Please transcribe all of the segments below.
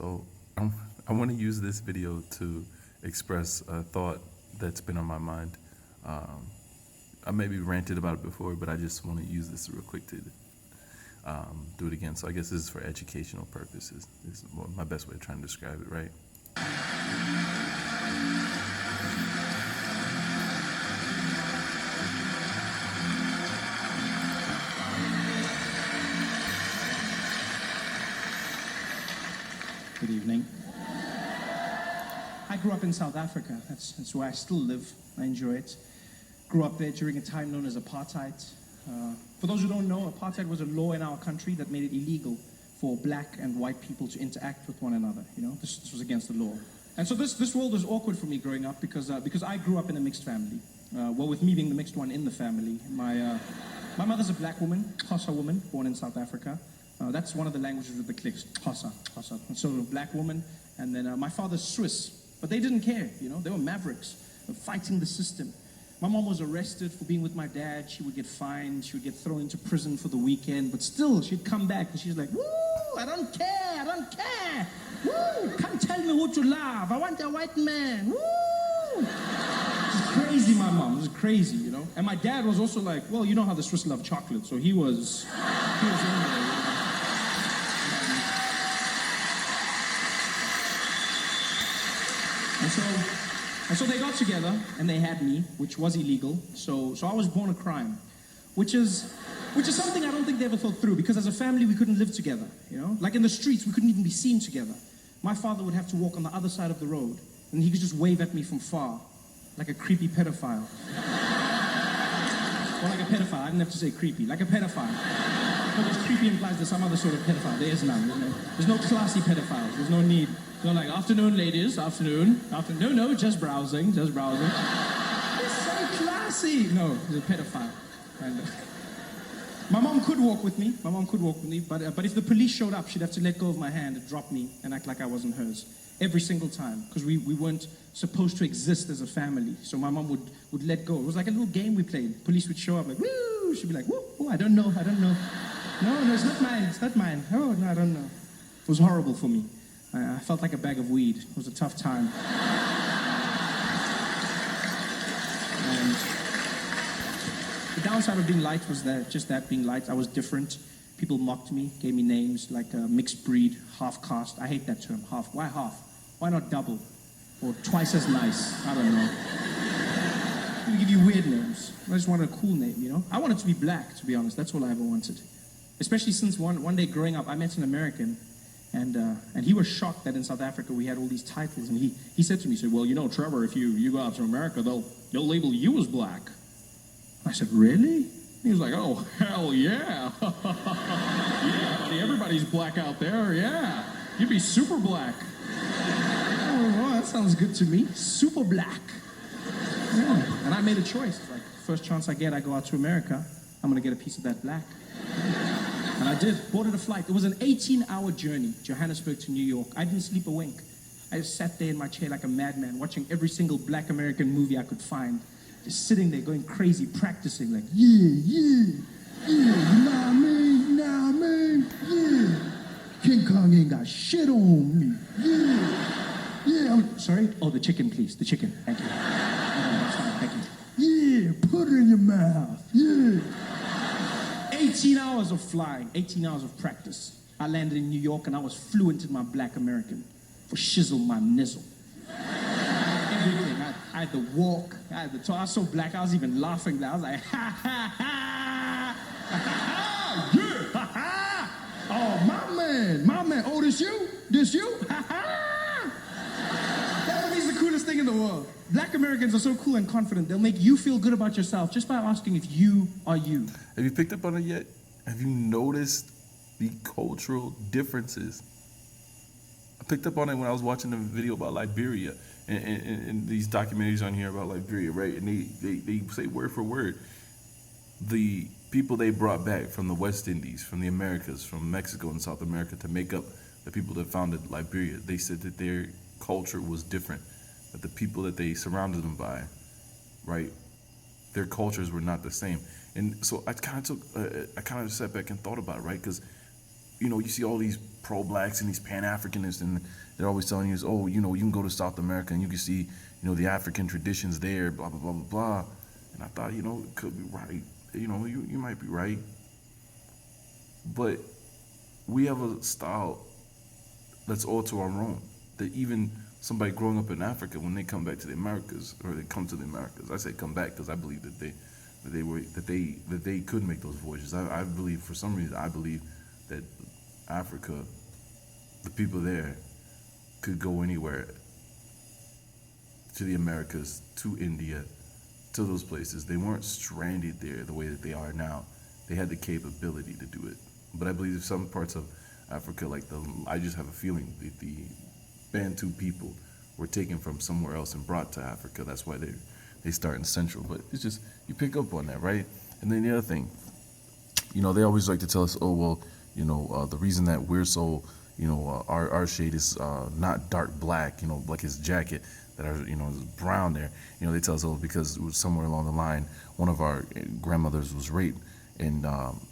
So I want to use this video to express a thought that's been on my mind. I maybe ranted about it before, but I just want to use this real quick to do it again. So I guess this is for educational purposes. This is my best way of trying to describe it, right? Good evening. I grew up in South Africa. That's where I still live. I enjoy it. Grew up there during a time known as apartheid. For those who don't know, apartheid was a law in our country that made it illegal for black and white people to interact with one another. You know, this was against the law. And so this world was awkward for me growing up because I grew up in a mixed family. Well, with me being the mixed one in the family, my mother's a black woman, Xhosa woman, born in South Africa. That's one of the languages with the clicks, Xhosa. And so a black woman, and then my father's Swiss, but they didn't care, you know, they were mavericks, fighting the system. My mom was arrested for being with my dad. She would get fined, she would get thrown into prison for the weekend, but still, she'd come back and she's like, woo, I don't care, woo, can't tell me who to love, I want a white man, woo. This is crazy, my mom, this is crazy, you know. And my dad was also like, well, you know how the Swiss love chocolate, so he was in there. And so they got together and they had me, which was illegal. So I was born a crime, which is something I don't think they ever thought through, because as a family we couldn't live together, you know? Like in the streets we couldn't even be seen together. My father would have to walk on the other side of the road and he could just wave at me from far, like a creepy pedophile. Or like a pedophile, I didn't have to say creepy, like a pedophile. Because creepy implies there's some other sort of pedophile. There is none, there's no classy pedophiles, there's no need. So like, afternoon, ladies, afternoon. No, just browsing. It's so classy. No, he's a pedophile. And, my mom could walk with me, but if the police showed up, she'd have to let go of my hand and drop me and act like I wasn't hers. Every single time, because we weren't supposed to exist as a family. So my mom would let go. It was like a little game we played. Police would show up like, woo! She'd be like, woo, I don't know. No, it's not mine. Oh, no, I don't know. It was horrible for me. I felt like a bag of weed. It was a tough time. And the downside of being light was that being light, I was different. People mocked me, gave me names like mixed breed, half caste. I hate that term, half. Why half? Why not double? Or twice as nice? I don't know. People give you weird names. I just wanted a cool name, you know? I wanted to be black, to be honest. That's all I ever wanted. Especially since one day growing up, I met an American. And he was shocked that in South Africa we had all these titles. And he said to me, well, you know, Trevor, if you go out to America, they'll label you as black. I said, really? He was like, oh, hell yeah. Yeah, buddy, everybody's black out there, yeah. You'd be super black. Oh, well, that sounds good to me. Super black. Yeah. And I made a choice. Like, first chance I get, I go out to America, I'm going to get a piece of that black. And I did, boarded a flight. It was an 18-hour journey, Johannesburg to New York. I didn't sleep a wink. I just sat there in my chair like a madman, watching every single black American movie I could find. Just sitting there going crazy, practicing like, yeah, you know what I mean, yeah. King Kong ain't got shit on me, yeah. Sorry? Oh, the chicken, please, the chicken, thank you. That's fine, thank you. Yeah, put it in your mouth, yeah. 18 hours of flying, 18 hours of practice. I landed in New York and I was fluent in my black American. For shizzle my nizzle. Everything. I had the walk, I had the talk. I was so black, I was even laughing. I was like, ha, ha, ha, ha, ha, yeah, ha, ha. Oh, my man. Oh, this you? Ha, ha. That is the coolest thing in the world. Black Americans are so cool and confident. They'll make you feel good about yourself just by asking if you are you. Have you picked up on it yet? Have you noticed the cultural differences? I picked up on it when I was watching a video about Liberia and these documentaries on here about Liberia, right? And they say word for word the people they brought back from the West Indies, from the Americas, from Mexico and South America to make up the people that founded Liberia. They said that their culture was different, that the people that they surrounded them by, right, their cultures were not the same. And so I kind of sat back and thought about it, right? Because you see all these pro-blacks and these Pan-Africanists, and they're always telling you, oh, you can go to South America and you can see, the African traditions there, blah, blah, blah, blah, blah. And I thought, it could be right. You might be right. But we have a style that's all to our own, that even somebody growing up in Africa, when they come back to the Americas, or they come to the Americas, I say come back because I believe that they could make those voyages. I believe, for some reason, I believe that Africa, the people there, could go anywhere, to the Americas, to India, to those places. They weren't stranded there the way that they are now. They had the capability to do it. But I believe some parts of Africa, I just have a feeling that the Bantu people were taken from somewhere else and brought to Africa. That's why they start in Central. But it's just, you pick up on that, right? And then the other thing, they always like to tell us, oh, well, the reason that we're so, our shade is not dark black, like his jacket, that is brown there. They tell us, oh, because it was somewhere along the line, one of our grandmothers was raped, and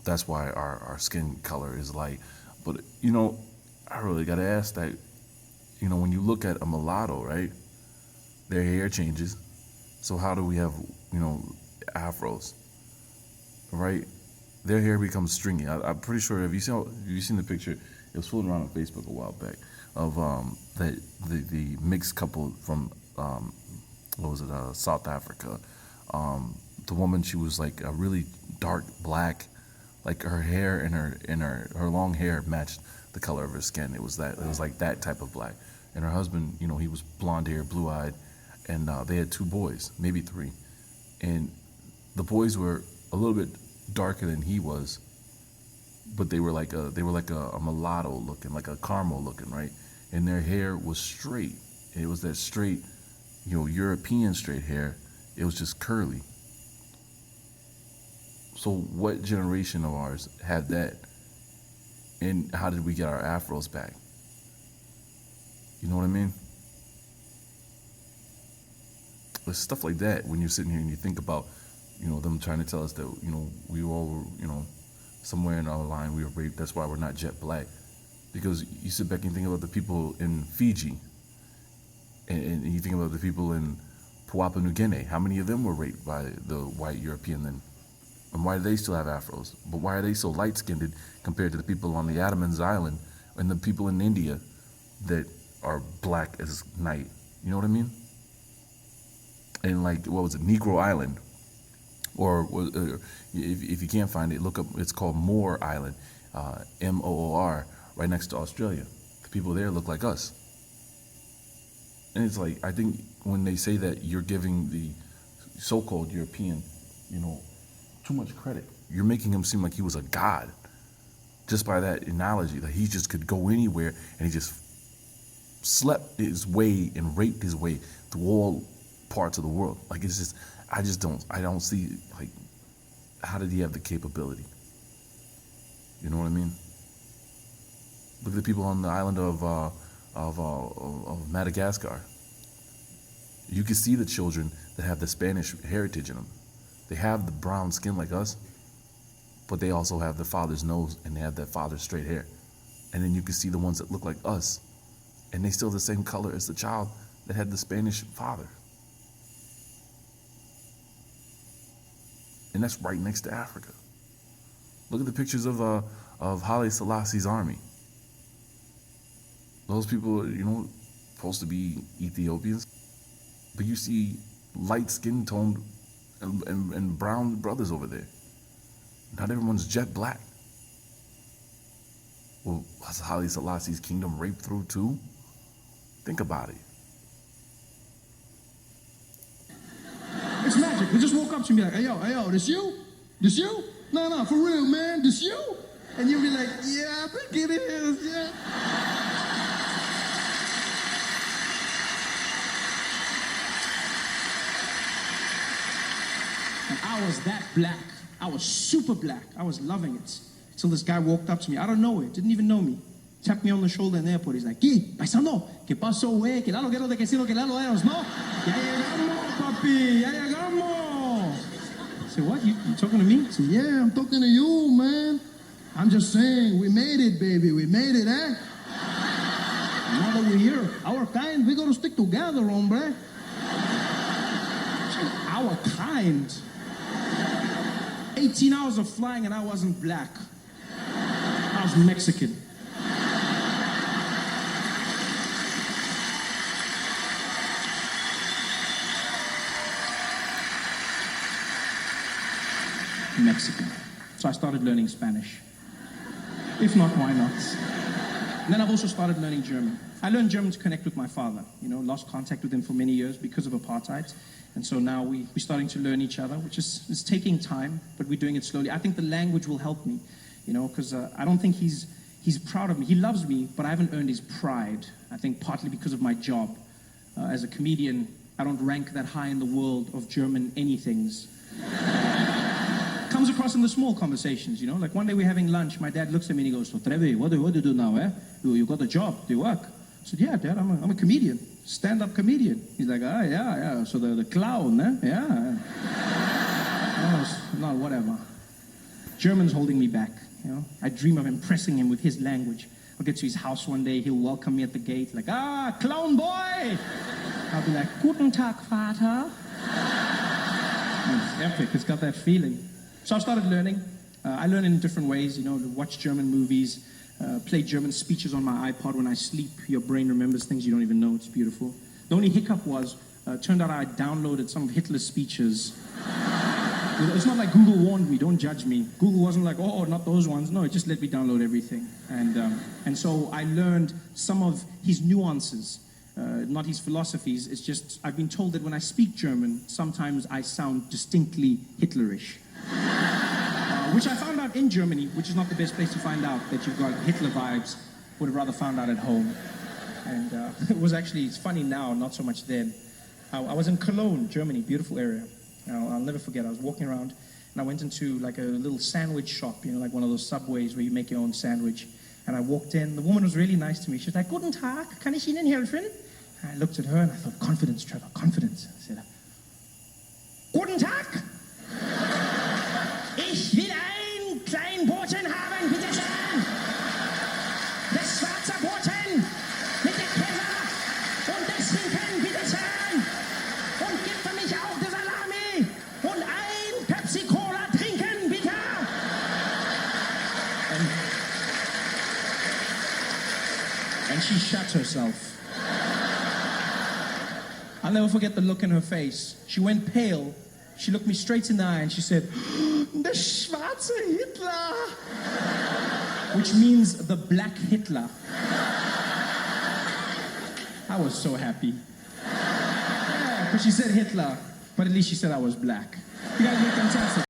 that's why our skin color is light. But, I really got to ask that, when you look at a mulatto, right, their hair changes. So how do we have, afros, right? Their hair becomes stringy. I'm pretty sure, have you seen the picture? It was floating around on Facebook a while back of the mixed couple from, South Africa. The woman, she was like a really dark black, like her hair and her long hair matched the color of her skin. It was like that type of black. And her husband, he was blonde hair, blue eyed, and they had 2 boys, maybe 3. And the boys were a little bit darker than he was, but they were like a mulatto looking, like a caramel looking, right? And their hair was straight. It was that straight, European straight hair. It was just curly. So what generation of ours had that? And how did we get our afros back? You know what I mean? It's stuff like that when you're sitting here and you think about, them trying to tell us that, we all were, somewhere in our line we were raped. That's why we're not jet black. Because you sit back and think about the people in Fiji, and you think about the people in Papua New Guinea. How many of them were raped by the white European then? And why do they still have afros? But why are they so light-skinned compared to the people on the Andaman Island and the people in India that are black as night? You know what I mean? And Negro Island, or if you can't find it, look up. It's called Moor Island, Moor, right next to Australia. The people there look like us. And it's like, I think when they say that, you're giving the so-called European, too much credit. You're making him seem like he was a god just by that analogy, that he just could go anywhere and he just slept his way and raped his way through all parts of the world. Like, it's just, I don't see, like, how did he have the capability? You know what I mean? Look at the people on the island of Madagascar. You can see the children that have the Spanish heritage in them. They have the brown skin like us, but they also have the father's nose and they have that father's straight hair. And then you can see the ones that look like us, and they still the same color as the child that had the Spanish father. And that's right next to Africa. Look at the pictures of Haile Selassie's army. Those people are, supposed to be Ethiopians, but you see light skin toned and brown brothers over there. Not everyone's jet black. Well, was Haile Selassie's kingdom raped through too? Think about it. It's magic. They just woke up to me like, hey yo, this you? This you? No, for real, man, this you? And you'll be like, yeah, I think it is, yeah. And I was that black. I was super black. I was loving it. Till this guy walked up to me. I don't know it. Didn't even know me. Tapped me on the shoulder in the airport. He's like, ¿Qué? Paisano, ¿qué pasó, güey? Que Lalo quiero de que sí lo que Lalo eres, ¿no? Ya llegamos, papi. Ya llegamos. I said, what? You talking to me? I said, yeah, I'm talking to you, man. I'm just saying, we made it, baby. We made it, eh? Now that we're here, our kind, we gotta stick together, hombre. Our kind. 18 hours of flying and I wasn't black. I was Mexican. Mexican. So I started learning Spanish. If not, why not? And then I've also started learning German. I learned German to connect with my father. Lost contact with him for many years because of apartheid. And so now we're starting to learn each other, which is taking time, but we're doing it slowly. I think the language will help me, because I don't think he's proud of me. He loves me, but I haven't earned his pride. I think partly because of my job. As a comedian, I don't rank that high in the world of German anythings. Comes across in the small conversations, Like one day we're having lunch, my dad looks at me and he goes, "So Trevi, what do you do now, eh? You got a job, do you work?" I said, "Yeah, Dad, I'm a comedian, stand-up comedian." He's like, "Ah, yeah, so the clown, eh? Yeah." No, whatever. German's holding me back, I dream of impressing him with his language. I'll get to his house one day, he'll welcome me at the gate, like, "Ah, clown boy!" I'll be like, "Guten Tag, Vater." It's epic, it's got that feeling. So I've started learning. I learn in different ways, to watch German movies, play German speeches on my iPod when I sleep. Your brain remembers things you don't even know. It's beautiful. The only hiccup was, turned out I downloaded some of Hitler's speeches. It's not like Google warned me, don't judge me. Google wasn't like, "Oh, not those ones." No, it just let me download everything. And so I learned some of his nuances, not his philosophies. It's just, I've been told that when I speak German, sometimes I sound distinctly Hitlerish. Which I found out in Germany, which is not the best place to find out that you've got Hitler vibes. Would have rather found out at home. And it's funny now, not so much then. I was in Cologne, Germany, beautiful area. I'll never forget, I was walking around and I went into like a little sandwich shop, like one of those Subways where you make your own sandwich. And I walked in, the woman was really nice to me. She was like, "Guten Tag, kann ich Ihnen helfen?" And I looked at her and I thought, confidence, Trevor, confidence. I said, "Guten Tag! Ich will ein klein Boten haben, bitte schön. Das schwarze Boten mit der Käse und das Schinken, bitte schön. Und gib für mich auch die Salami und ein Pepsi-Cola trinken, bitte." And she shut herself. I'll never forget the look in her face. She went pale. She looked me straight in the eye and she said, "Der schwarze Hitler," which means the black Hitler. I was so happy. Yeah, but she said Hitler, but at least she said I was black. You guys look fantastic.